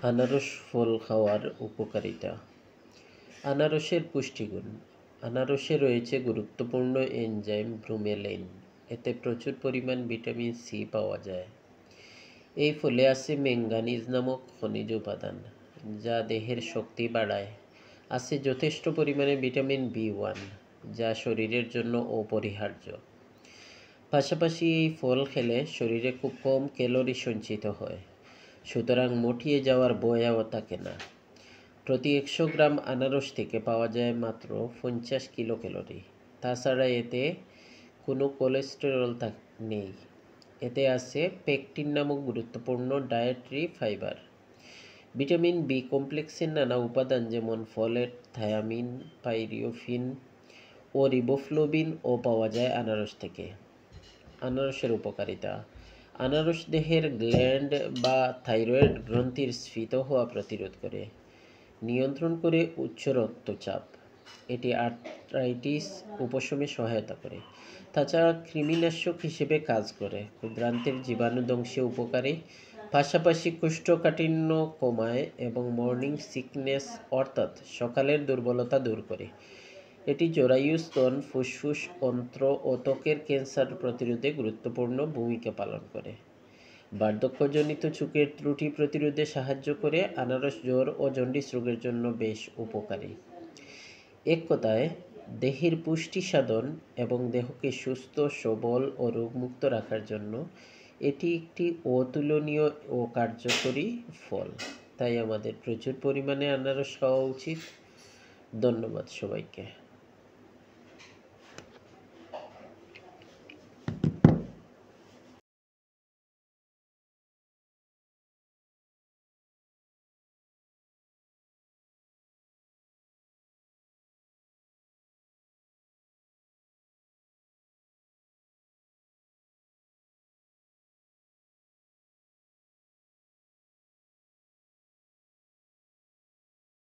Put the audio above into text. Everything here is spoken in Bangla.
আনারস ফল খাওয়ার উপকারিতা। আনারসের পুষ্টিগুণ। আনারসে রয়েছে গুরুত্বপূর্ণ এনজাইম ব্রোমেলাইন। এতে প্রচুর পরিমাণ ভিটামিন সি পাওয়া যায়। এই ফলে আছে ম্যাঙ্গানিজ নামক খনিজ উপাদান, যা দেহের শক্তি বাড়ায়। আছে যথেষ্ট পরিমাণে ভিটামিন বি1, যা শরীরের জন্য অপরিহার্য। পাশাপাশি এই ফল খেলে শরীরে খুব কম ক্যালোরি সঞ্চিত হয়, সুতরাং মুটিয়ে যাওয়ার ভয়ও থাকে না। প্রতি 100 গ্রাম আনারস থেকে পাওয়া যায় মাত্র 50 কিলো ক্যালোরি। তাছাড়া এতে কোনো কোলেস্টেরল নেই। এতে আছে পেকটিন নামক গুরুত্বপূর্ণ ডায়েটরি ফাইবার। ভিটামিন বি কমপ্লেক্সের নানা উপাদান যেমন ফলেট, থায়ামিন, পাইরিওফিন ও রিবোফ্লোবিনও পাওয়া যায় আনারস থেকে। আনারসের উপকারিতা। আনারস দেহের গ্ল্যান্ড বা থাইরয়েড গ্রন্থির স্ফীত হওয়া প্রতিরোধ করে, নিয়ন্ত্রণ করে উচ্চ রক্তচাপ। এটি আর্থ্রাইটিস উপশমে সহায়তা করে। তাছাড়া কৃমিনাশক হিসেবে কাজ করে, ক্ষুদ্রান্তের জীবাণু ধ্বংসে উপকারী। পাশাপাশি কোষ্ঠকাঠিন্য কমায় এবং মর্নিং সিকনেস অর্থাৎ সকালের দুর্বলতা দূর করে। এটি জরায়ু, স্তন, ফুসফুস, অন্ত্র ও ত্বকের ক্যান্সার প্রতিরোধে গুরুত্বপূর্ণ ভূমিকা পালন করে। বার্ধক্যজনিত চোখের ত্রুটি প্রতিরোধে সাহায্য করে। আনারস জ্বর ও জন্ডিস রোগের জন্য বেশ উপকারী। এক কথায়, দেহের পুষ্টি সাধন এবং দেহকে সুস্থ, সবল ও রোগমুক্ত রাখার জন্য এটি একটি অতুলনীয় ও কার্যকরী ফল। তাই আমাদের প্রচুর পরিমাণে আনারস খাওয়া উচিত। ধন্যবাদ সবাইকে।